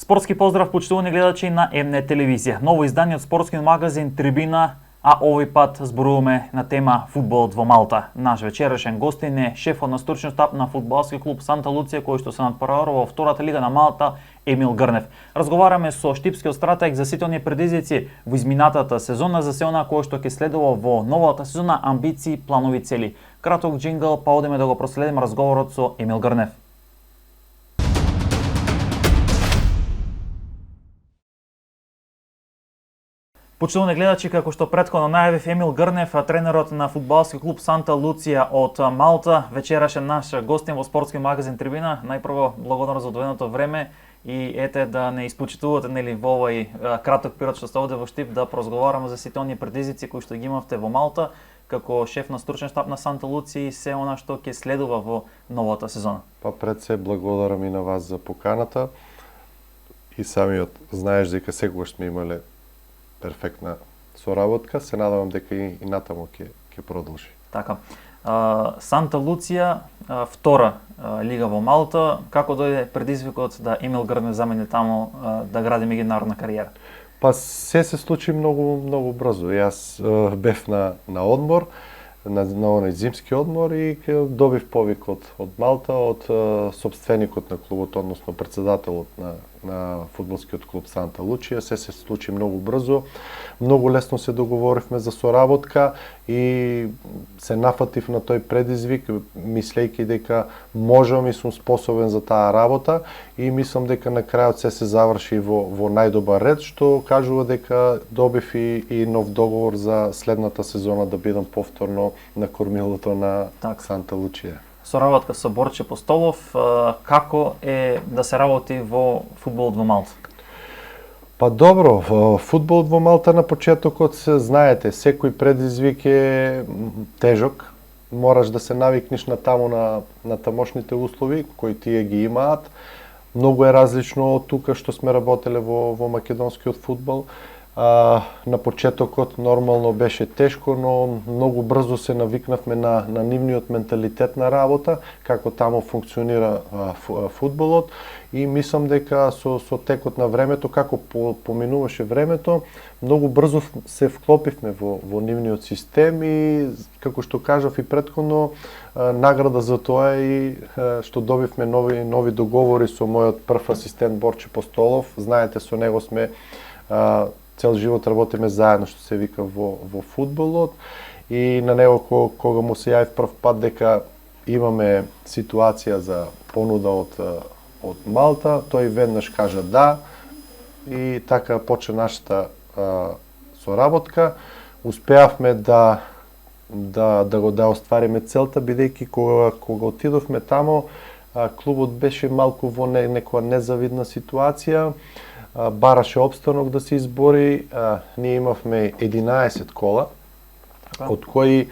Спортски поздрав, почитувани гледачи на МН телевизија. Ново издание од спортскиот магазин Трибина, а овој пат зборуваме на тема фудбалот во Малта. Наш вечерашен гостин е шефот на стручниот штаб на фудбалски клуб Санта Луција, кој што се надпреварува во втората лига на Малта, Емил Грнев. Разговараме со штипскиот стратег за сите оние предизвици во изминатата сезона, за се она кој што ќе следува во новата сезона, амбиции, планови, цели. Краток джингл, па одиме да го проследиме разговорот со Емил Грнев. Почитувани гледачи, како што претходно најавив, Емил Грнев, тренерот на фудбалски клуб Санта Луција од Малта, вечерашен наш гостин во спортски магазин Трибина. Најпрво благодарам за одвоеното време и ете да не испочитувате во овој краток период што сте овде во Штип да поразговараме за сите оние предизвици кои што ги имавте во Малта како шеф на стручен штаб на Санта Луција и се она што ќе следува во новата сезона. Па пред се благодарам и на вас за поканата и самиот знаеш дека секогаш сме имале перфектна соработка, се надевам дека и натаму ќе продолжи. Така. Санта Луција, втора лига во Малта, како дојде предизвикот да Емил Грнев замени таму да гради меѓународна кариера? Па се случи многу брзо. Јас бев на одмор, на оној зимски одмор и добив повик од Малта, од сопственикот на клубот, односно претседателот на фудбалскиот клуб Санта Луција. Се случи многу брзо. Многу лесно се договоривме за соработка и се нафатив на тој предизвик, мислејќи дека можам и сум способен за таа работа и мислам дека на крајот се заврши во најдобар ред, што кажува дека добив и нов договор за следната сезона да бидам повторно на кормилото на Санта Луција. Соработка со Борче Постолов, како е да се работи во фудбалот во Малта? Па добро, фудбалот во Малта на почетокот знаете, секој предизвик е тежок. Мораш да се навикнеш на тамошните услови кои тие ги имаат. Многу е различно од тука што сме работеле во македонскиот фудбал. На почетокот нормално беше тешко, но многу брзо се навикнавме на нивниот менталитет на работа, како таму функционира фудбалот и мислам дека со текот на времето, како поминуваше времето, многу брзо се вклопивме во нивниот систем и како што кажав и претходно, награда за тоа и што добивме нови договори со мојот прв асистент Борче Постолов. Знаете, со него сме цел живот работиме заедно, што се вика во фудбалот и на него кога му се јавив прв пат дека имаме ситуација за понуда од Малта, тој веднаш кажа да и така почна нашата соработка. Успеавме да оствариме целта, бидејќи кога отидовме тамо, клубот беше малку во некоја незавидна ситуација. Бараше опстанок да се избори, ние имавме 11 кола, од кои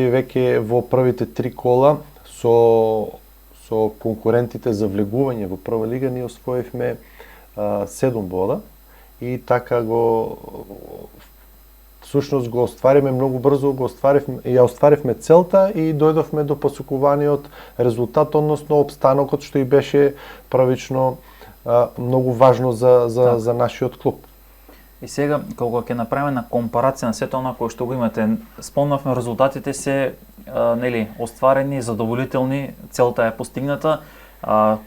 веќе во првите 3 кола со конкурентите за влегување во прва лига ние освоивме 7 бода и така всушност го оствариме многу брзо, ја остваривме целта и дојдовме до посакуваниот резултат, односно опстанокот што и беше правично многу важно за нашиот клуб. И сега, кога ќе направиме на компарација на сето она кое што го имате, спомнавме резултатите се остварени, задоволителни, целта е постигната.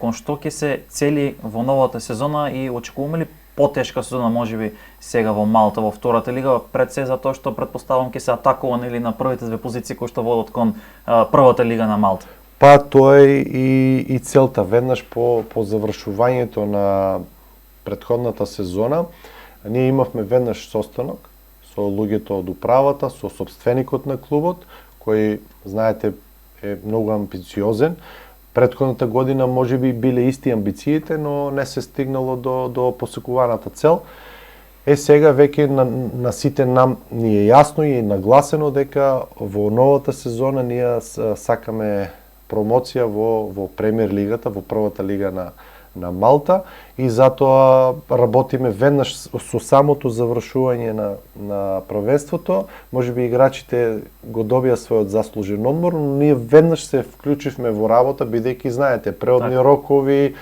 Кон што ќе се цели во новата сезона и очекуваме ли потешка сезона можеби сега во Малта во втората лига, пред се затоа што претпоставам ќе се атакува на првите две позиции кои што водат кон првата лига на Малта? Па тоа е и целта. Веднаш по завршувањето на претходната сезона, ние имавме веднаш состанок со луѓето од управата, со сопственикот на клубот, кој, знаете, е многу амбициозен. Претходната година можеби биле исти амбициите, но не се стигнало до посакуваната цел. Сега веќе на сите нам ни е јасно и нагласено дека во новата сезона ние сакаме промоција во премиер лигата, во првата лига на Малта и затоа работиме веднаш со самото завршување на првенството. Можеби играчите го добија својот заслужен одмор, но ние веднаш се вклучивме во работа, бидејќи знаете, преодни рокови,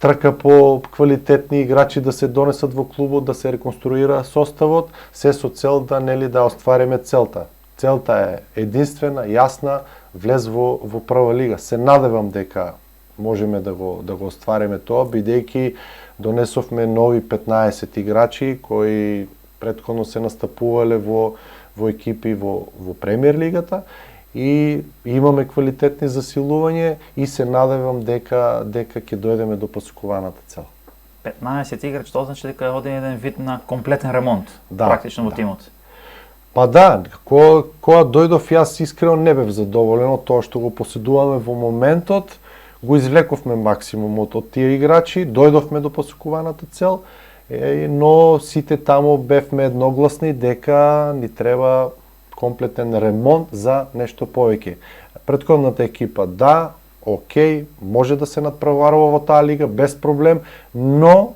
трка по квалитетни играчи да се донесат во клубот, да се реконструира составот, се со цел да оствариме целта. Целта е единствена, јасна, влез во прва лига. Се надевам дека можеме да го оствариме тоа, бидејќи донесовме нови 15 играчи кои претходно се настапувале во екипи во премиер лигата и имаме квалитетни засилување и се надевам дека ќе дојдеме до посекуваната цел. 15 играчи, тоа значи дека оди еден вид на комплетен ремонт практично во тимот. Па да, кога дојдов јас искрено не бев задоволен од тоа што го поседуваме во моментот, го извлековме максимумот од тие играчи, дојдовме до посекуваната цел, но сите таму бевме едногласни дека ни треба комплетен ремонт за нешто повеќе. Претходната екипа, да, окей, може да се надпреварува во таа лига без проблем, но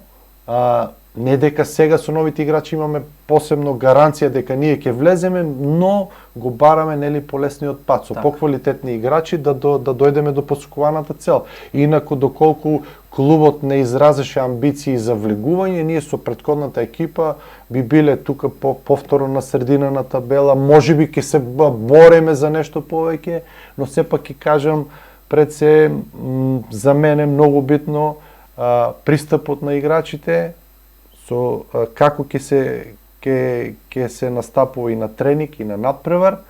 не дека сега со новите играчи имаме посебно гаранција дека ние ќе влеземе, но го бараме полесниот пат со поквалитетни играчи да дојдеме до посекуваната цел. Инаку доколку клубот не изразеше амбиции за влегување, ние со претходната екипа би биле тука повторно на средина на табела, можеби ќе се бориме за нешто повеќе, но сепак ќе кажам пред се за мене многу битно пристапот на играчите со како ќе се настапува и на тренинг и на надпревар,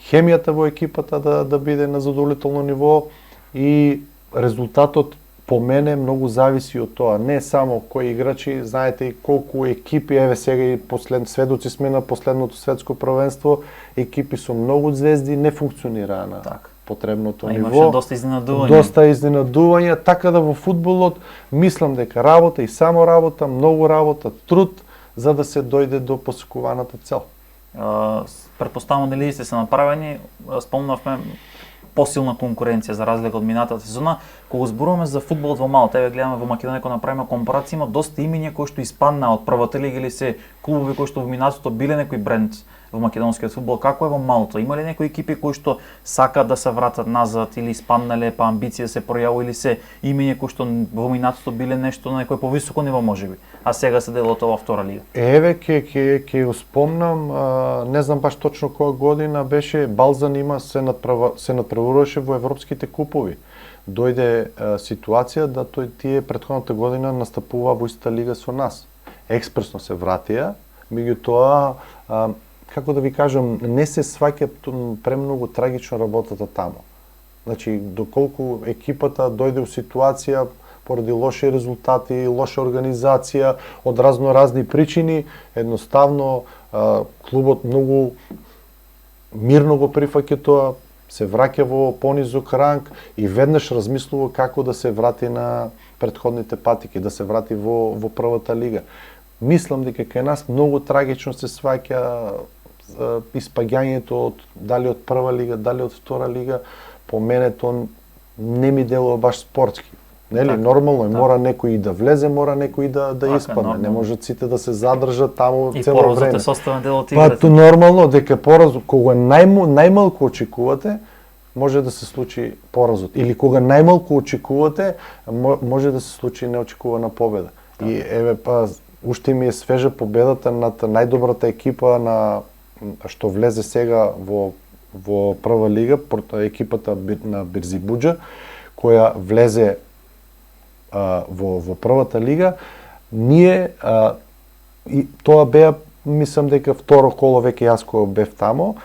хемијата во екипата да биде на задоволително ниво и резултатот по мене многу зависи од тоа, не само кои играчи, знаете и колку екипи, еве сега и сведоци сме на последното светско првенство, екипи со многу звезди не функционираа на потребното ниво. Имаше доста изненадувања. Доста изненадувања, така да во фудбалот мислам дека работа и само работа, многу работа, труд за да се дојде до посекуваната цел. Претпоставувам дали сте се направени, спомнавме посилна конкуренција за разлика од минатата сезона. Кога зборуваме за фудбалот во Малта, еве гледаме во Македонија кога направиме компарација, има доста имиња кои што испаднаа од првата лига или се клубови кои што во минатото биле некој бренд во македонскиот фудбал. Како е во Малта? Има ли некои екипи кои што сакаат да се вратат назад или испаднале па амбиција се пројавува или се имиња кои што во минатото биле нешто на некој повисоко ниво можеби, а сега се делот ова втора лига? Еве ќе го спомнам, не знам баш точно која година беше, Балзан има се надпреваруваше во европските купови. Дојде ситуација да тие претходната година настапува во иста лига со нас. Експресно се вратија, меѓутоа како да ви кажам, не се сваќа премногу трагично работата таму. Значи, доколку екипата дојде у ситуација поради лоши резултати, лоша организација, од разни причини, едноставно клубот многу мирно го прифаќа тоа, се враќа во понизок ранг и веднаш размислува како да се врати на претходните патики, да се врати во првата лига. Мислам дека кај нас многу трагично се сваќа испаѓањето дали од прва лига, дали од втора лига. По мене тоа не ми делува баш спортски. Нели, нормално е, мора некој да влезе, мора некој да испадне. Не можат сите да се задржат таму цело време. И поразот е составен дел од играта. Па нормално дека поразот кога најмалку очекувате, може да се случи поразот. Или кога најмалку очекувате, може да се случи неочекувана победа. И еве па уште ми е свежа победата над најдобрата екипа што влезе сега во прва лига, екипата на Бирзибуџа, која влезе во првата лига. Ние и тоа беа, мислам дека второ коло веќе јас кога бев тамо,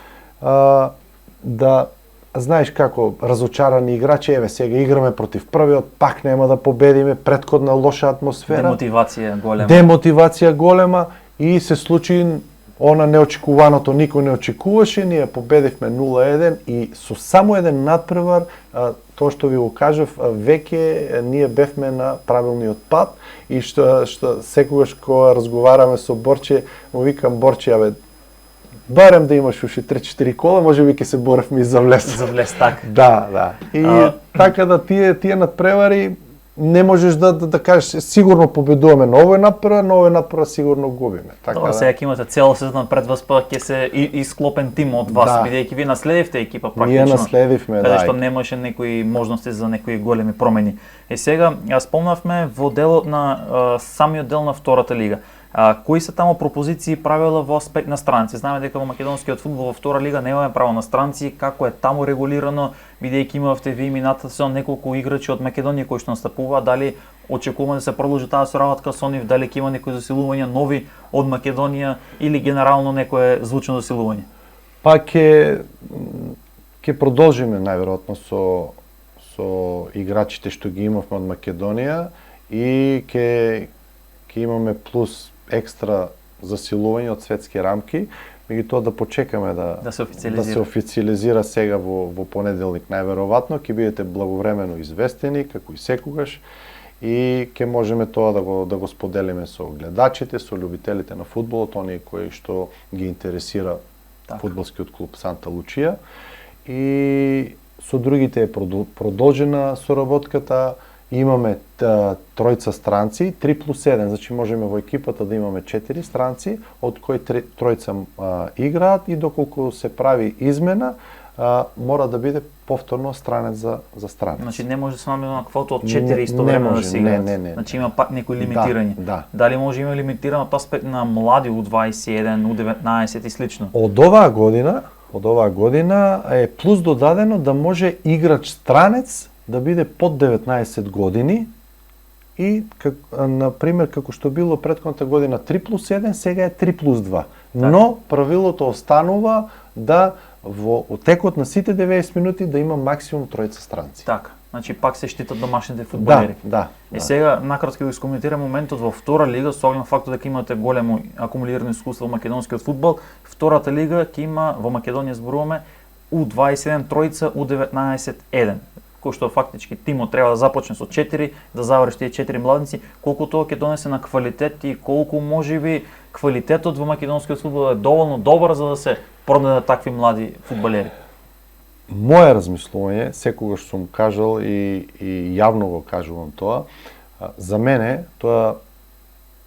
да знаеш како, разочарани играчи, еве сега играме против првиот, пак нема да победиме, претходна лоша атмосфера. Демотивација голема и се случи она неочекуваното, никој не очекуваше, ние победивме 0-1 и со само еден надпревар, тоа што ви го кажав, веќе ние бевме на правилниот пат и што секогаш кога разговараме со Борче, му викам Борче, абе, барем да имаш уши 3-4 кола, можеби ќе се боревме и за влез. За влез, така. Да. И така да тие надпревари не можеш да кажеш сигурно победуваме на овој напора сигурно губиме. Така Добро, сега ќе имате цела сезон пред вас, па ќе се исклопен тим од вас, бидејќи ви наследивте екипа практично. Ние наследивме, каде што немаше некои можности за некои големи промени. Сега спомнавме во делот на самиот дел на втората лига. Кои се таму пропозиции и правила во аспект на странци? Знаеме дека во македонскиот фудбал во втора лига немаме право на странци, како е таму регулирано, бидејќи имавте ви минатата сезон неколку играчи од Македонија кои што настапуваат, дали очекуваме да се продолжи таа соработка со нив, дали ќе има некои засилувања нови од Македонија или генерално некое звучно засилување? Па ќе продолжиме најверојатно со играчите што ги имавме од Македонија и ќе имаме плюс екстра засилување од светски рамки, меѓутоа да почекаме да се официализира сега во понеделник најверојатно, ќе бидете благовремено известени како и секогаш и ќе можеме тоа да го споделиме со гледачите, со љубителите на фудбалот, оние кои што ги интересира фудбалскиот клуб Санта Лучија и со другите е продолжена соработката. Имаме тројца странци, 3+1, значи можеме во екипата да имаме 4 странци, од кои тројца играат и доколку се прави измена, мора да биде повторно странец за странец. Значи не може да се намери на квота од 4 истовремено да се играат. Не. Значи има пак некои лимитирање. Да. Дали може има лимитирано од аспект на млади U21, U19 и слично? Од оваа година е плюс додадено да може играч странец да биде под 19 години и, например, како што било претходната година 3+1, сега е 3+2. Но правилото останува да во текот на сите 90 минути да има максимум тројца странци. Така, значи пак се штитат домашните фудбалери. Да. Сега накратко да искоментирам моментот во втора лига, со оглед на фактот дека имате големо акумулирано искуство во македонскиот фудбал. Втората лига ќе има во Македонија зборуваме U21 тројца, U19 1. Кој што фактички тимот треба да започне со 4, да заврши тие 4 младинци, колку тоа ќе донесе на квалитет и колку можеби квалитетот во македонскиот фудбал е доволно добар за да се продадат такви млади фудбалери. Моје размислување, секогаш сум кажал и јавно го кажувам тоа, за мене тоа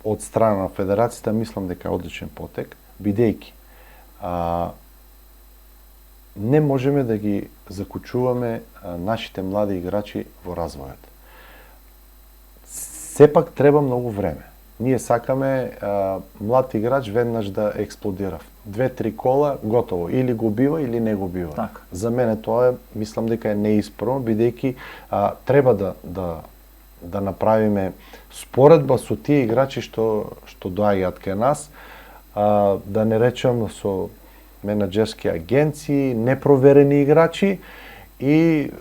од страна на федерацијата мислам дека е одличен потек, бидејќи не можеме да ги закучуваме нашите млади играчи во развојот. Сепак треба многу време. Ние сакаме млад играч веднаш да експлодира. 2-3 кола, готово. Или го бива, или не го бива. Так. За мене тоа мислам дека е неисправно, бидејќи треба да направиме споредба со тие играчи што доаѓаат кај нас, да не речам со менаџерски агенции, непроверени играчи и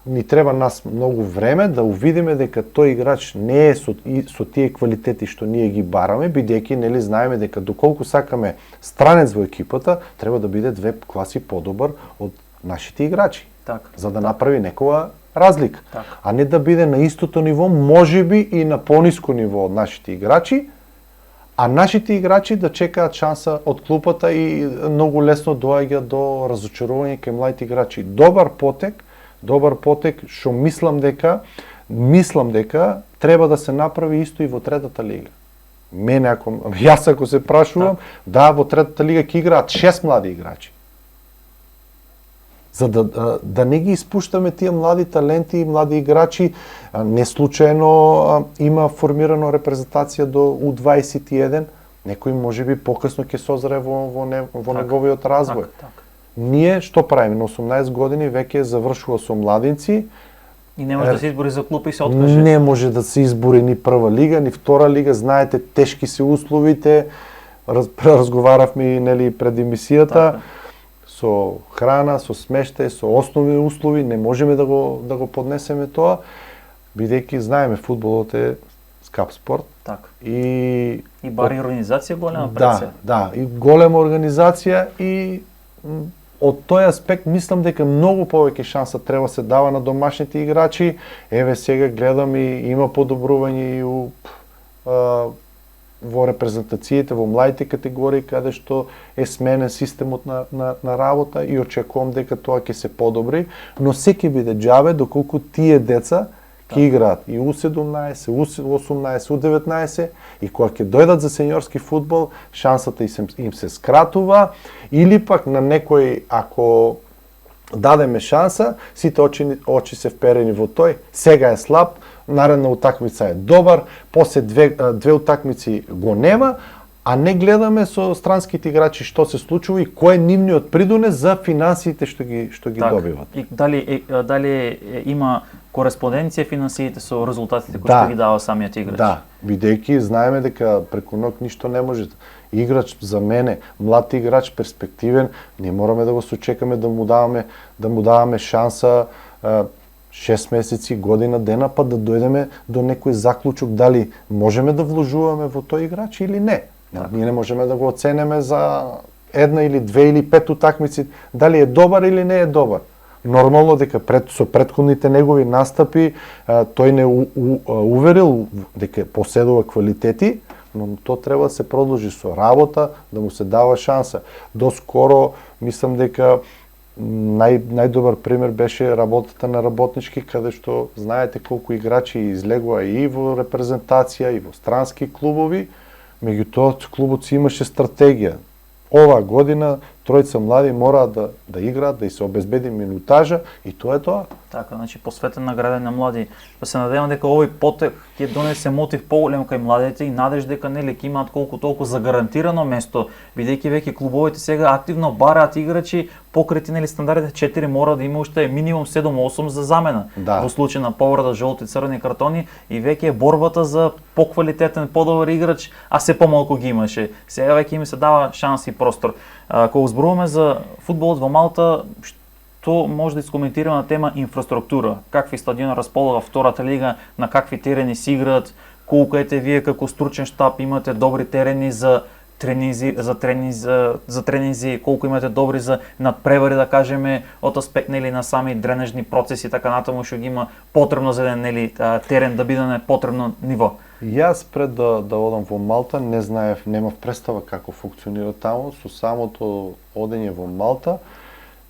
ни треба нас многу време да увидиме дека тој играч не е со тие квалитети што ние ги бараме, бидејќи нели знаеме дека доколку сакаме странец во екипата, треба да биде 2 класи подобар од нашите играчи. Так. За да направи некоја разлика. Так. А не да биде на истото ниво, можеби и на пониско ниво од нашите играчи, а нашите играчи да чекаат шанса од клупата и многу лесно доаѓа до разочарување кај младите играчи. Добар потек што мислам дека треба да се направи исто и во третата лига. Јас ако се прашувам, во третата лига ќе играат 6 млади играчи. За да не ги испуштаме тие млади таленти и млади играчи, не случајно има формирано репрезентација до U21, некој можеби покасно ќе созре во неговиот развој. Ние што правиме? На 18 години веќе завршува со младинци. И не може да се избори за клуб и се откаже. Не може да се избори ни прва лига, ни втора лига. Знаете, тешки се условите. Разговаравме нели пред емисијата. Со храна, со смештај, со основни услови, не можеме да го поднесеме тоа, бидејќи знаеме фудбалот е скап спорт. Так. И бари организација голема пред се. Да, и голема организација и од тој аспект мислам дека многу повеќе шанса треба се дава на домашните играчи. Еве сега гледам и има подобрување и во репрезентациите, во младите категории, каде што е сменен системот на работа и очекувам дека тоа ќе се подобри, но се ќе биде џабе доколку тие деца Ќе играат и U17, U18, U19 и кога ќе дојдат за сениорски фудбал, шансата им се скратува или пак на некој, ако дадеме шанса, сите очи се вперени во тој, сега е слаб, наредна утакмица е добар, после две утакмици го нема, а не гледаме со странските играчи што се случува и кој е нивниот придонес за финансиите што ги добиват. И дали има кореспонденција финансиите со резултатите кои што ги дава самиот играч? Да, бидејќи знаеме дека преку ног ништо не може. Играч за мене, млад играч, перспективен, не мораме да го сочекаме да му даваме шанса 6 месеци, година, дена, па да дојдеме до некој заклучок дали можеме да вложуваме во тој играч или не. Ние не можеме да го оценеме за една или две или пет утакмици дали е добар или не е добар. Нормално дека со претходните негови настапи тој не уверил дека поседува квалитети, но тоа треба да се продолжи со работа, да му се дава шанса. Доскоро мислам дека најдобар пример беше работата на Работнички, каде што знаете колку играчи излегува и во репрезентација и во странски клубови, меѓутоа клубот си имаше стратегија. Ова година тројца млади мора да играат, да и се обезбеди минутажа и тоа е тоа. Така, значи посветен на градење на млади. Па се надевам дека овој потек ќе донесе мотив поголем кај младите и надеж дека нели ќе имаат колку толку загарантирано место, бидејќи веќе клубовите сега активно бараат играчи покрити нели стандардите 4 мора да има уште минимум 7-8 за замена. Во случај на повреда, жолти, црвени картони и веќе е борбата за поквалитетен, подобар играч, а се помалку ги имаше. Сега веќе им се дава шанс и простор. Кога зборуваме за фудбалот во Малта, што може да искоментираме на тема инфраструктура? Какви стадиони располага втората лига, на какви терени се играат, колку ете вие како стручен штаб имате добри терени за тренинзи, колку имате добри за надпревари, да кажеме, од аспект нели на сами дренежни процеси, така натаму што ги има потребно за еден нели терен да биде на потребно ниво. Јас пред да одам во Малта не знаев, немав представа како функционира таму. Со самото одење во Малта,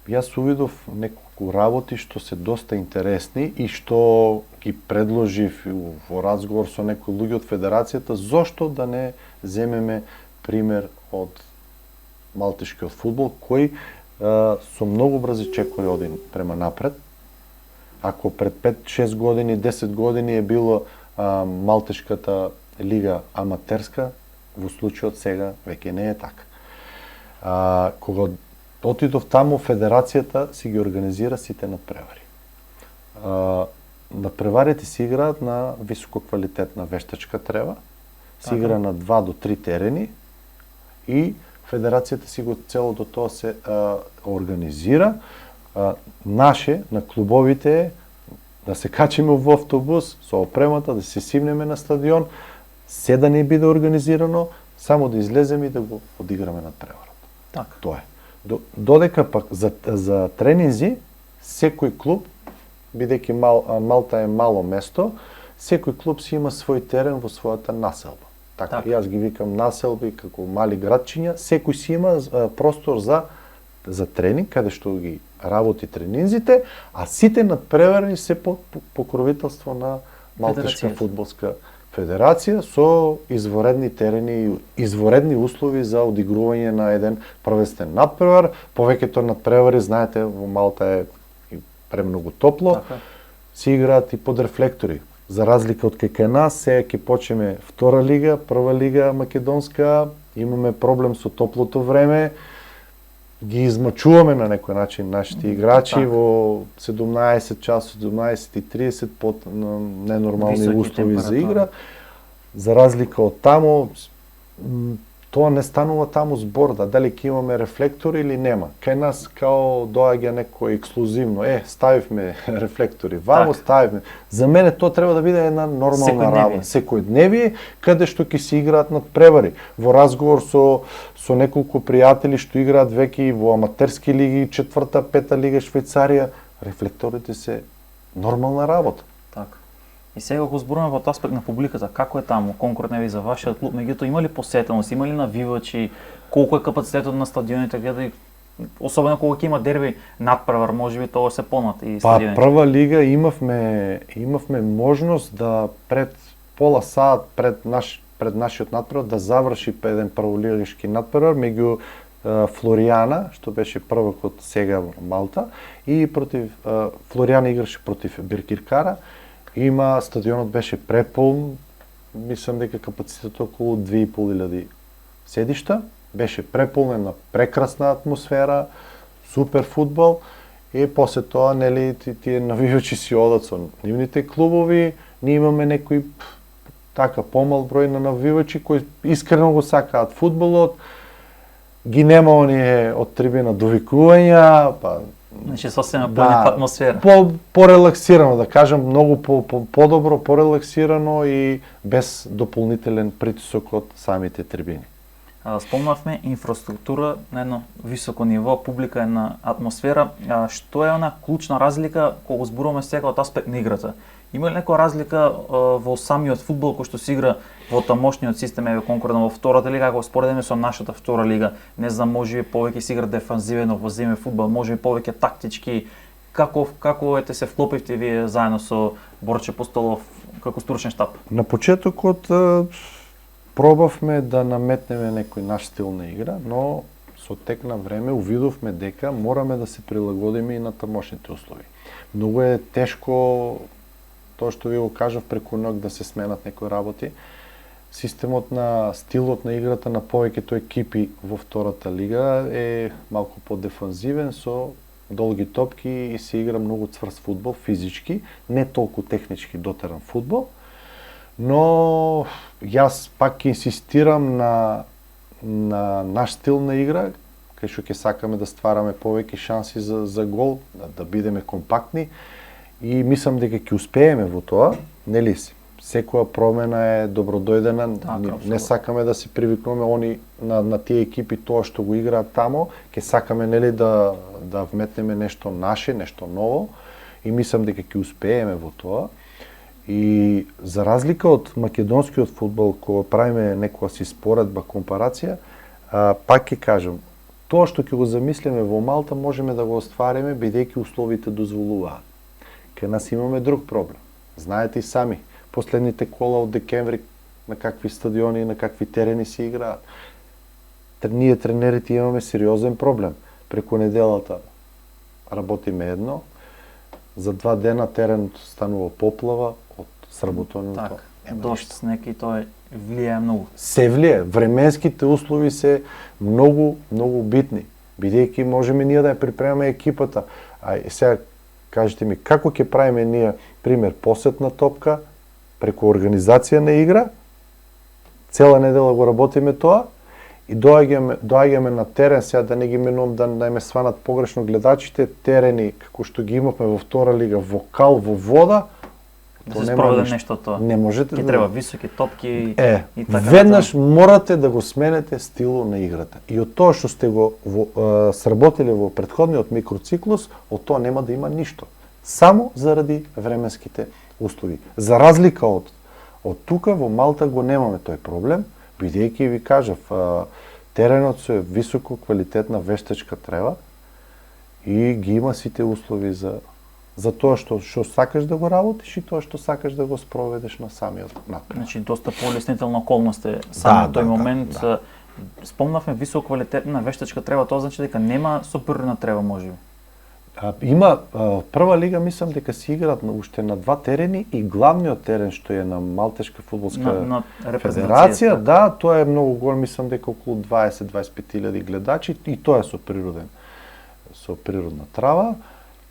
јас увидов неколку работи што се доста интересни и што ги предложив во разговор со некои луѓе од федерацијата, зошто да не земеме пример од малтишкиот фудбал, кој со многу брзи чекори оди према напред. Ако пред 5-6 години, 10 години е било малтишката лига аматерска, во случајот сега веќе не е така. Кога отидов таму, федерацијата си ги организира сите надпревари. Надпреварите се играат на висококвалитетна вештачка трева, се игра на 2 до 3 терени и федерацијата си го целото тоа се организира. Наше, на клубовите е да се качиме во автобус со опремата, да се симнеме на стадион, се да не биде организирано, само да излеземе и да го одиграме на преварот. Така. Тоа е. Додека пак за тренинзи, секој клуб, бидејќи Малта е мало место, секој клуб си има свој терен во својата населба. Така, јас ги викам населби како мали градчиња, секој си има простор за тренинг, каде што ги работи тренинзите, а сите надпреварени се под покровителство на Малтишка фудбалска федерација со изворедни терени и изворедни услови за одигрување на еден првенствен надпревар. Повеќето надпревари, знаете, во Малта е премногу топло, се играат и под рефлектори. За разлика од кај нас, сега ќе почнеме втора лига, прва лига македонска, имаме проблем со топлото време, ги измачуваме на некој начин нашите играчи во 17 часот, 17:30 под ненормални услови за игра. За разлика од таму, тоа не станува таму збор, дали ќе имаме рефлектори или нема. Кај нас као доаѓа некој ексклузивно, ставивме рефлектори, вамо ставивме. За мене тоа треба да биде една нормална работа, секојдневие, каде што ќе се играат надпревари. Во разговор со неколку пријатели што играат веќе во аматерски лиги, 4-та, 5-та лига Швајцарија, рефлекторите се нормална работа. Така. И сега го зборуваме во аспект на публиката, како е таму, конкретно ви за вашиот клуб, меѓутоа има ли посетеност, има ли навивачи, колку е капацитетот на стадионите, гледај особено кога ќе има дерби надпревар, можеби тоа се понат и Па стадионите. прва лига имавме можност да пред пола сат пред нашиот надпревар да заврши еден прволигашки надпревар меѓу Флоријана, што беше првакот сега во Малта, и против Флоријана играше против Биркиркара. Стадионот беше преполн, мислам дека капацитетот околу 2500 седишта, беше преполнен на прекрасна атмосфера, супер фудбал и после тоа нели тие навивачи си одат со нивните клубови, ние имаме некои така помал број на навивачи кои искрено го сакаат фудбалот. Ги нема оние од трибина довикувања, па Значи сосема понеква атмосфера. Порелаксирано, да кажам, многу подобро, порелаксирано и без дополнителен притисок од самите трибини. Спомнавме инфраструктура на едно високо ниво, публика на атмосфера. Што е она клучна разлика кога зборуваме сега од аспект на играта? Има ли некоја разлика во самиот фудбал кој што се игра во тамошниот систем, еве конкретно во втората лига, ако споредиме со нашата втора лига? Не знам, можеби повеќе се игра дефанзивен, офанзивен фудбал, можеби повеќе тактички. Како се вклопивте вие заедно со Борче Постолов како стручен штаб? На почетокот пробавме да наметнеме некој наш стил на игра, но со тек на време увидовме дека мораме да се прилагодиме и на тамошните услови. Многу е тешко тоа што ви го кажав преку ног да се сменат некои работи. Системот на стилот на играта на повеќето екипи во втората лига е малку подефанзивен со долги топки и се игра многу цврст фудбал, физички, не толку технички дотеран фудбал. Но јас пак ќе инсистирам на наш стил на игра, кај што ќе сакаме да ствараме повеќе шанси за гол, да бидеме компактни и мислам дека ќе успееме во тоа, нели? Секоја промена е добродојдена, не сакаме да се привикнуваме они на тие екипи тоа што го играат тамо, ќе сакаме нели да вметнеме нешто наше, нешто ново и мислам дека ќе успееме во тоа. И за разлика од македонскиот фудбал, кога правиме некоја си споредба, компарација, пак ќе кажам, тоа што ќе го замислиме во Малта можеме да го оствариме бидејќи условите дозволуваат. Кај нас имаме друг проблем. Знаете и сами, последните кола од декември на какви стадиони и на какви терени се играат. Ние тренерите имаме сериозен проблем. Преку неделата работиме едно, за 2 дена теренот станува поплава од сработувањето. Дошт, снег и тоа влијае многу. Се влијае. Временските услови се многу битни. Бидејќи можеме ние да ја припремаме екипата. Сега кажете ми, како ќе правиме ние, пример, посетна топка, преку организација на игра, цела недела го работиме тоа, и доаѓаме на терен, сега да не ги менувам да не ме сванат погрешно гледачите, терени како што ги имавме во втора лига, во кал, во вода, да се спроведе нешто тоа. Не можете да треба високи топки и така. Веднаш морате да го сменете стилот на играта. И од тоа што сте го сработиле во претходниот микроциклус, од тоа нема да има ништо. Само заради временските услови. За разлика од тука во Малта го немаме тој проблем, бидејќи ви кажав, теренот со високо квалитетна вештачка трева и ги има сите услови за тоа што сакаш да го работиш и тоа што сакаш да го спроведеш на самиот надпревар. Значи доста полеснителна околност е самиот тој момент. Спомнавме високо квалитетна вештачка трева, тоа значи дека нема суперна трева можеби. Има прва лига, мислам дека се играат уште на 2 терени и главниот терен што е на Малтешка фудбалска федерација, да, тоа е многу голем, мислам дека околу 20-25 гледачи и тоа е со природна трава.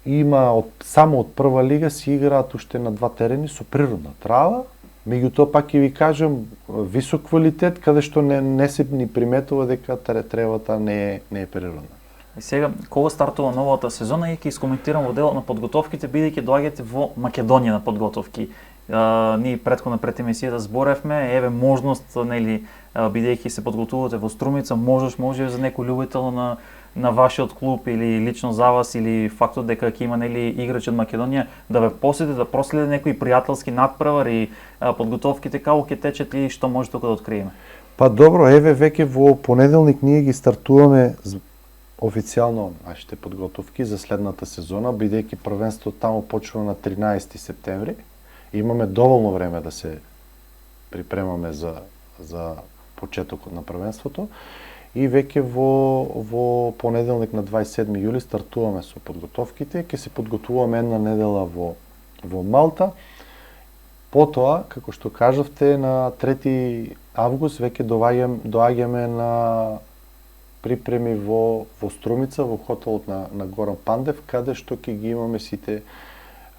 Има само од прва лига се играат уште на 2 терени со природна трава, меѓутоа пак ќе ви кажам висок квалитет каде што не се ни приметува дека тревата не е природна. И сега, кога стартува новата сезона, и ќе искоментирам во делот на подготовките, бидејќи доаѓате во Македонија на подготовки. Ние претходно пред емисијата зборевме, еве можност, нели, бидејќи се подготувате во Струмица, може за некој љубител на вашиот клуб или лично за вас, или фактот дека ќе има нели играчи од Македонија да ве посети, да проследи некои пријателски надпревар и подготовките како ќе течат и што може тука да откриеме. Па добро, еве веќе во понеделник ние ги стартуваме официјално нашите подготовки за следната сезона, бидејќи првенството таму почнува на 13 септември. Имаме доволно време да се припремаме за почетокот на првенството и веќе во понеделник на 27 јули стартуваме со подготовките. Ќе се подготвуваме една недела во Малта. Потоа, како што кажавте, на 3 август веќе доаѓаме на припреми во Струмица, во хотелот на Горан Пандев, каде што ќе ги имаме сите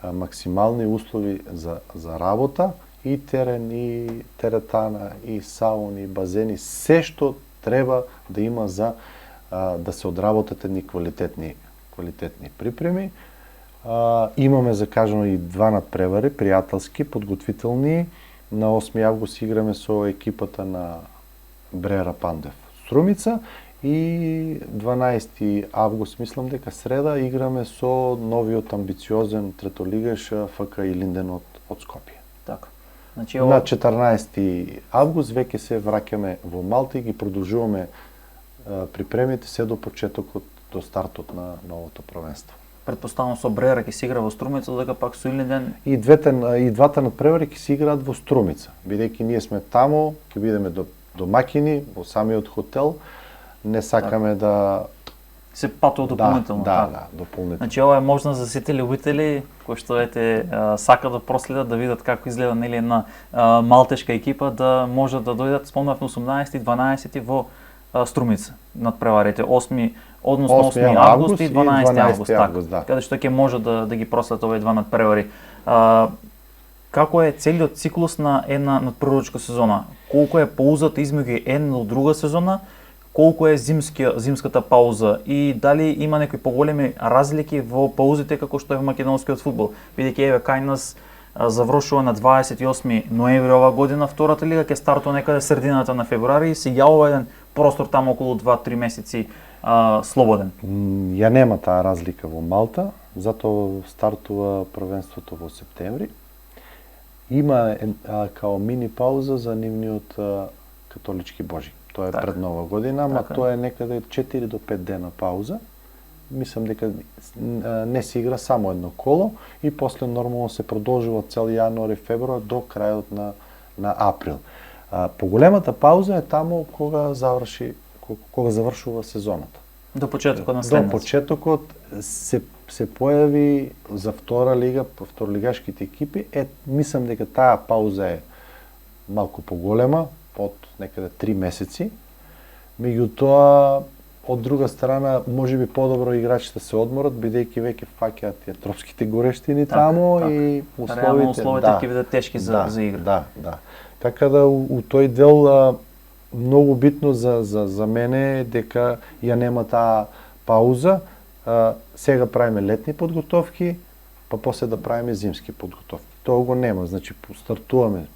максимални услови за работа, и терен, и теретана, и сауни, и базени, се што треба да има за да се одработат едни квалитетни припреми. Имаме закажано и 2 надпревари, пријателски, подготвителни. На 8 август играме со екипата на Брера Пандев Струмица и 12 август, мислам дека среда, играме со новиот амбициозен третолигаш ФК Илинден од Скопје. Така. Значи, На 14 август веќе се враќаме во Малта и ги продолжуваме припремите се до почетокот, до стартот на новото првенство. Предпоставам со Брера ќе се игра во Струмица, дека пак со Илинден И двата надпревари ќе се играат во Струмица, бидејќи ние сме таму, ќе бидеме домаќини во самиот хотел, не сакаме да се патува дополнително. Да, дополнително. Значи ова е можност за сите љубители кои што сакаат да проследат, да видат како изгледа нели една малтешка екипа, да можат да дојдат, спомнавме 18 и 12 во Струмица надпреварите, 8 август и 12 август, да. Каде што ќе можат да ги проследат овие два надпревари. Како е целиот циклус на една надпреварска сезона? Колку е паузата измеѓу една и друга сезона? Колку е зимската пауза и дали има некои поголеми разлики во паузите како што е во македонскиот фудбал? Бидејќи еве кај нас завршува на 28 ноември ова година втората лига, ќе стартува некаде средината на февруари и се јавува еден простор таму околу 2-3 месеци слободен. Ја нема таа разлика во Малта, затоа стартува првенството во септември. Има као мини пауза за нивниот католички Божи. Тоа е пред Нова година, ама тоа е некаде 4 до 5 дена пауза. Мислам дека не се игра само едно коло и после нормално се продолжува цел јануари, февруар до крајот на април. Поголемата пауза е таму кога завршува сезоната. До почетокот на следната. До почетокот се појави за втора лига, второлигашките екипи. Мислам дека таа пауза е малку поголема, од некаде 3 месеци. Меѓутоа, од друга страна, можеби подобро играчите се одморат, бидејќи веќе фаќаат тие тропските горештини таму и условите ќе бидат тешки за игра. Да. Така да у тој дел многу битно за мене е дека ја нема таа пауза. Сега правиме летни подготовки, па после да правиме зимски подготовки. Тоа го нема, значи стартуваме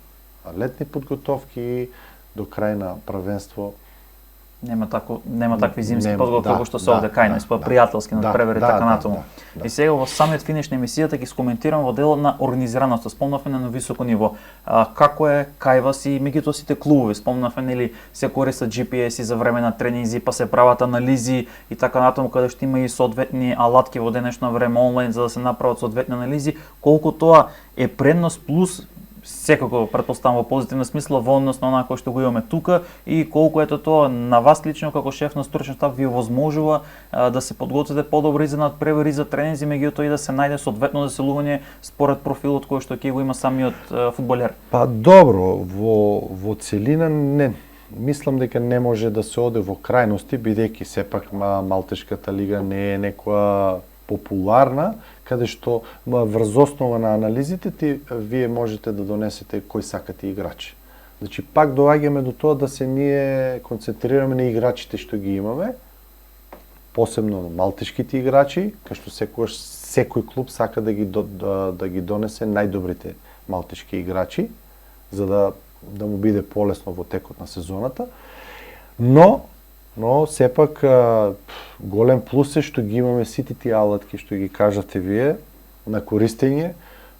летни подготовки и до крај на првенство нема такви зимски подготовки што се овде кај нас, пријателски надпревари така натаму. И сега во самиот финиш на емисијата ќе скоментирам во делот на организираноста. Спомнавме на високо ниво. Како е кај вас и меѓутоа сите клубови? Спомнавме нели се користат GPS-и за време на тренинзи, па се прават анализи и така натаму, каде што има и соодветни алатки во денешно време онлайн за да се направат соодветни анализи. Колку тоа е предност плюс секако претпоставам во позитивна смисла во однос на онаа кој што го имаме тука и колку ето тоа на вас лично како шеф на стручен штаб ви овозможува да се подготвите подобро и за надпревари и за тренинзи, меѓутоа и да се најде соодветно заселување според профилот кој што ќе го има самиот фудбалер. Па добро, во целина не мислам дека не може да се оде во крајности, бидејќи сепак Малтешката лига не е некоја популарна, каде што врз основа на анализите вие можете да донесете кој сакате играчи. Значи пак доаѓаме до тоа да се ние концентрираме на играчите што ги имаме, посебно малтешките играчи, кај што секогаш секој клуб сака да ги донесе најдобрите малтешки играчи, за да му биде полесно во текот на сезоната. Но сепак голем плюс е што ги имаме сите тие алатки што ги кажавте вие на користење,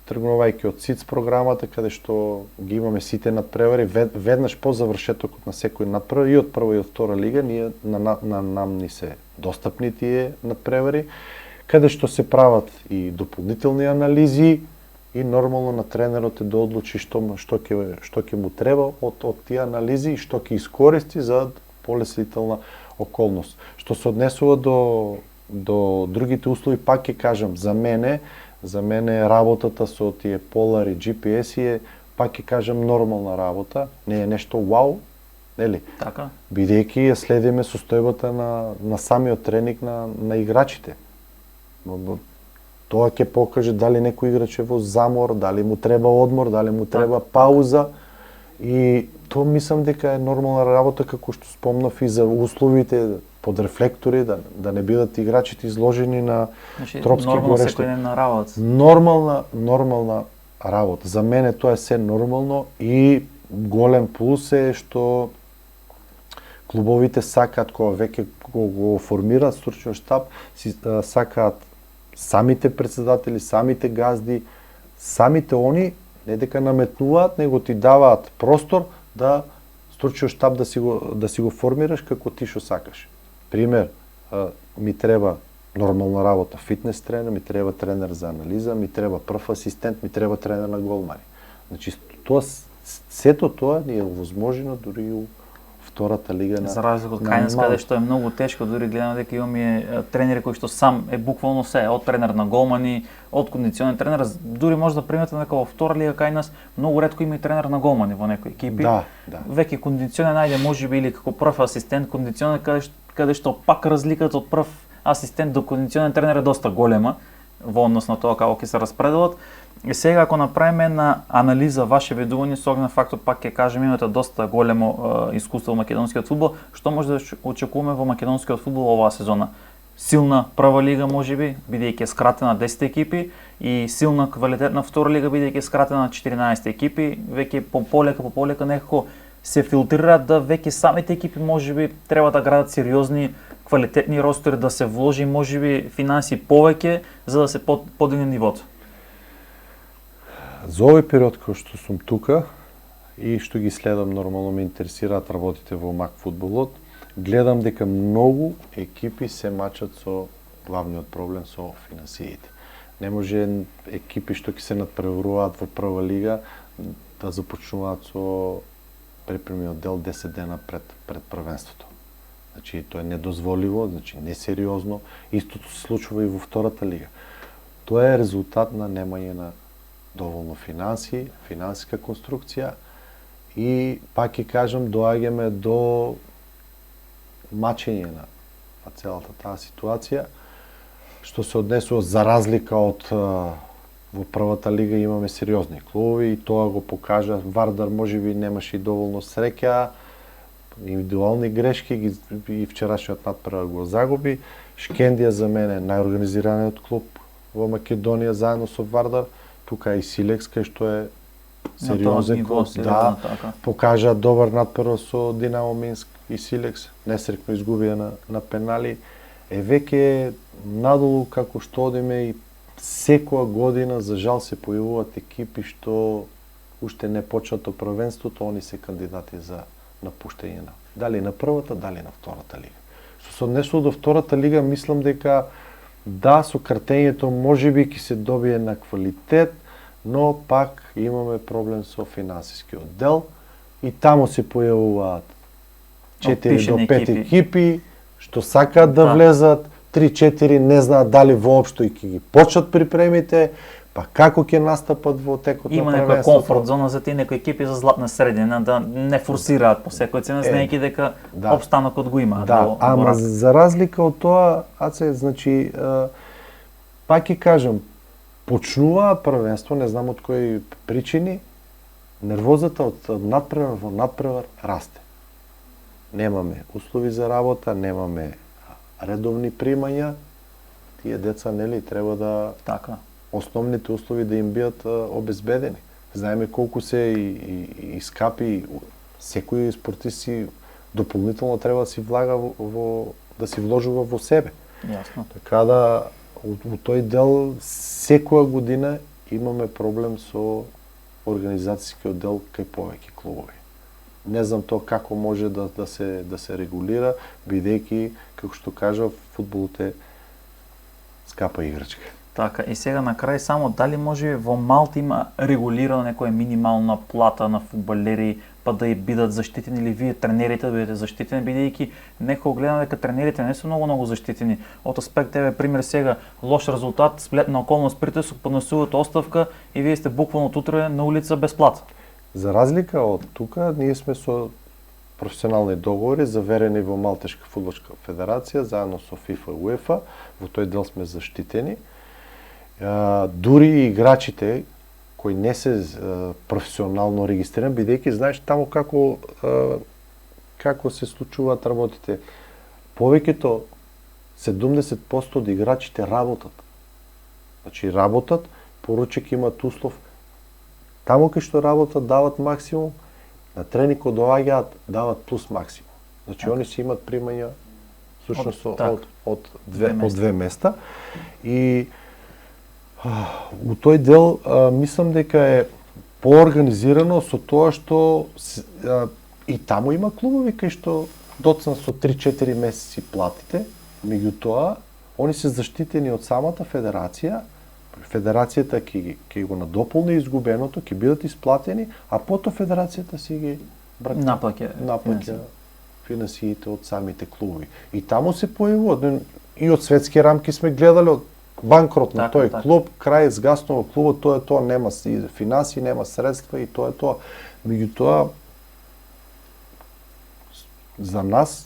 тргнувајќи од СИЦ програмата, каде што ги имаме сите надпревари, веднаш по завршетокот на секој надпревар и од прва и од втора лига, ние на нам ни се достапни тие надпревари, каде што се прават и дополнителни анализи и нормално на тренерот е да одлучи што ќе му треба од тие анализи и што ќе искористи за полесителна околност. Што се однесува до другите услови, пак ќе кажам, за мене работата со тие полари, GPS е, пак ќе кажам, нормална работа, не е нешто вау, нели? Така. Бидејќи ја следиме состојбата на самиот тренинг на играчите. Тоа ќе покаже дали некој играч е во замор, дали му треба одмор, дали му треба пауза. И тоа мислам дека е нормална работа, како што спомнав, и за условите под рефлектори, да не бидат играчите изложени на тропски горешти. Нормална работа. Нормална работа. За мене тоа е се нормално и голем плюс е што клубовите сакаат, кога веќе го формираат стручниот штаб, сакаат самите председатели, самите газди, самите они не дека наметнуваат, него ти даваат простор да стручниот штаб да си го формираш како ти што сакаш. Пример, ми треба нормална работа, фитнес тренер, ми треба тренер за анализа, ми треба прв асистент, ми треба тренер на голмани. Значи, сето тоа ни е овозможено дури и у втората лига на. За разлика од Кајнес, каде што е многу тешко, дури гледам дека имаме тренери кои што сам е буквално се, од тренер на голмани, од кондиционен тренер, дури може да приметите дека во втора лига Кајнес многу ретко има и тренер на голмани во некои екипи. Да. Веќе кондиционен најде можеби или како прв асистент кондиционен, каде што пак разликата од прв асистент до кондиционен тренер е доста голема во однос на тоа како ќе се распределат. И сега ако направиме една анализа ваше видување со оглед на фактот, пак ќе кажем, имате доста големо искуство во македонскиот фудбал, што може да очекуваме во македонскиот фудбал оваа сезона? Силна прва лига можеби, бидејќи е скратена 10 екипи, и силна квалитетна втора лига, бидејќи е скратена 14 екипи, веќе по полека некако се филтрираат да веќе самите екипи можеби треба да градат сериозни квалитетни ростери, да се вложи можеби финанси повеќе за да се подигне нивото. За овој период кој што сум тука и што ги следам, нормално ме интересираат работите во мак фудбалот, гледам дека многу екипи се мачат со главниот проблем со финансиите. Не може екипи што ќе се надпреваруваат во прва лига да започнуваат со припремниот дел 10 дена пред првенството. Значи тоа е недозволиво, значи несериозно. Истото се случува и во втората лига. Тоа е резултат на немање на доволно финанси, финансиска конструкција и пак ќе кажам, доаѓаме до мачење на целата таа ситуација, што се однесува за разлика од во првата лига имаме сериозни клубови и тоа го покажа. Вардар можеби немаше и доволно среќа, индивидуални грешки и вчерашниот надпревар го загуби. Шкендија за мене најорганизираниот клуб во Македонија заедно со Вардар. Тука и Силекс, кај што е сериозен клуб, да, покажа добар надпревар со Динамо Минск и Силекс, несрекно изгубија на пенали. Веќе надолу како што одиме и секоја година, за жал, се појавуваат екипи што уште не почнато првенството, они се кандидати за напуштање на дали на првата, дали на втората лига. Што се однесува до втората лига, мислам дека да, со картењето можеби ќе се добие на квалитет, но пак имаме проблем со финансискиот дел и таму се појавуваат 4 до 5 екипи што сакаат да влезат, 3-4 не знаат дали воопшто и ќе ги почнат припремите, па како ќе настапат во текот на првенството. Има некоја комфорт зона за тие некои екипи за златна средина, да не форсираат по секој цена, знаејќи дека опстанокот го има. Да, ама за разлика од тоа, Аце, значи, пак ќе кажам, почнуваат првенство, не знам од кои причини, нервозата од надпревар во надпревар расте. Немаме услови за работа, немаме редовни примања, тие деца, нели, треба да основните услови да им бидат обезбедени. Знаеме колку се и скапи, секој спортист дополнително треба да си влага да си вложува во себе. Јасно. Така да у тој дел секоја година имаме проблем со организацијскиот дел кај повеќе клубови. Не знам тоа како може да се регулира, бидејќи, како што кажав, фудбалот е скапа играчка. Така, и сега на крај само, дали може во Малта има регулирана некоја минимална плата на фудбалери, па да и бидат заштитени, или вие тренерите да бидете заштитени, бидејќи некој гледа дека тренерите не се многу заштитени. Од аспект пример сега, лош резултат, сплетна околност, притисок, поднесуваат оставка и вие сте буквално утре на улица без плата. За разлика од тука, ние сме со професионални договори заверени во Малтешка фудбалска федерација, заедно со ФИФА и УЕФА, во тој дел сме заштитени. Дури и играчите кои не се професионално регистрирани, бидејќи знаеш таму како се случуваат работите. Повеќето 70% од играчите работат. Значи работат, поручик имат услов. Таму кај што работат дават максимум, на тренинг кога доаѓаат дават плюс максимум. Значи они си имат примања всушност од две места. И у тој дел мислам дека е поорганизирано со тоа што и таму има клубови кај што доцна со 3-4 месеци платите, меѓутоа они се заштитени од самата федерација. Федерацијата ќе го надополни изгубеното, ќе бидат исплатени, а потоа федерацијата си ги наплаќа финансиите од самите клубови. И таму се појавува, и од светски рамки сме гледале од банкрот на тој клуб, крај згаснува клубот, тоа нема финансии, нема средства и тоа е тоа. Меѓутоа за нас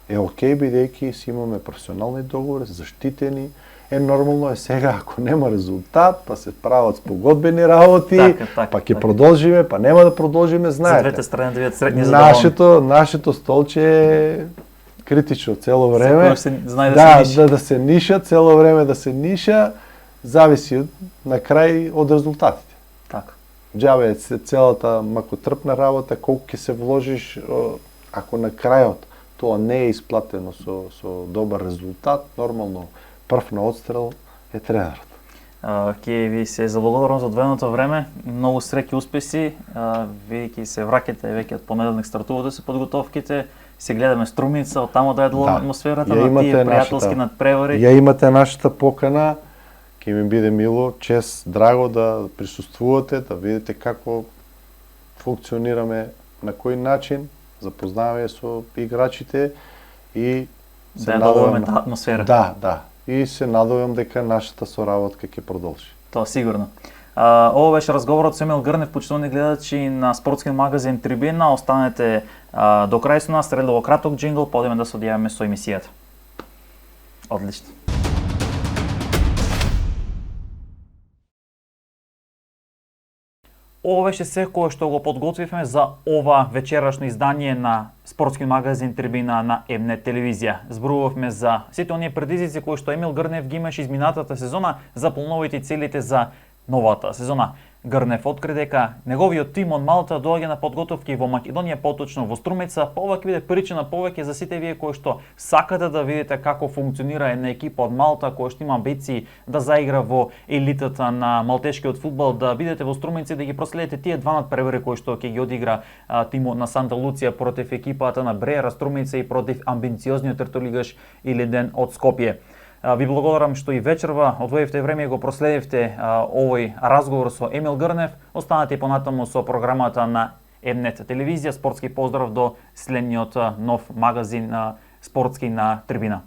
е окей, бидејќи си имаме професионални договори, заштитени. Нормално е сега, ако нема резултат, па се прават спогодбени работи, па ќе продолжиме, па нема да продолжиме, знаете. За двете страни да бидат среќни задоволни. Нашето столче е критично цело време. Да се ниша, цело време да се ниша, зависи на крај од резултатите. Така. Џабе е целата макотрпна работа, колку ќе се вложиш, ако на крајот тоа не е исплатено со добар резултат, нормално прв на одстрел е тренерот. Ке ви се заблагодарам за одвоеното време, многу среќи успеси, вие ќе се враќате веќе од понеделник стартувате се подготовките, се гледаме Струмица, оттаму да е долу атмосферата на тие пријателски надпревари. Ја имате нашата покана, ќе ми биде мило, чест, драго да присуствувате, да видите како функционираме, на кој начин, запознаваме со играчите и се надуваме таа атмосфера. Да. И се надевам дека нашата соработка ќе продолжи. Тоа сигурно. Ово беше разговорот со Емил Грнев, почитувани гледачи на спортски магазин Трибина. Останете до крај со нас, следува краток джингл, па одиме да се одјавиме со емисијата. Одлично. Ово беше се кое што го подготвивме за ова вечерашно издание на спортски магазин Трибина на МНЕТ телевизија. Зборувавме за сите оние предизвици кои што Емил Грнев ги имаше изминатата сезона за плановите и целите за новата сезона. Грнев откри дека неговиот тим од Малта доаѓа на подготовки во Македонија, поточно во Струмица, па ова ќе биде причина повеќе за сите вие кои што сакате да видите како функционира една екипа од Малта која што има амбиции да заигра во елитата на малтешкиот фудбал, да бидете во Струмица и да ги проследите тие два надпревари кои што ќе ги одигра тимот на Санта Луција против екипата на Бреера Струмица и против амбициозниот третолигаш Илинден од Скопје. Ви благодарам што и вечерва одвоивте време и го проследивте овој разговор со Емил Грнев. Останете и понатаму со програмата на МНЕТ телевизија. Спортски поздрав до следниот нов магазин спортски на Трибина.